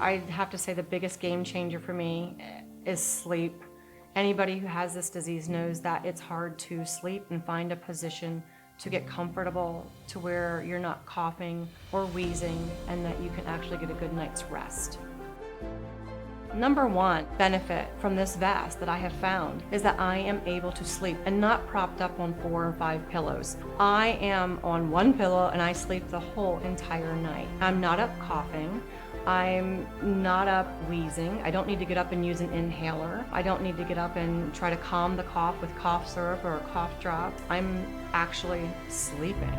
I'd have to say the biggest game changer for me is sleep. Anybody who has this disease knows that it's hard to sleep and find a position to get comfortable to where you're not coughing or wheezing and that you can actually get a good night's rest. Number one benefit from this vest that I have found is that I am able to sleep and not propped up on 4 or 5 pillows. I am on one pillow and I sleep the whole entire night. I'm not up coughing. I'm not up wheezing. I don't need to get up and use an inhaler. I don't need to get up and try to calm the cough with cough syrup or a cough drop. I'm actually sleeping.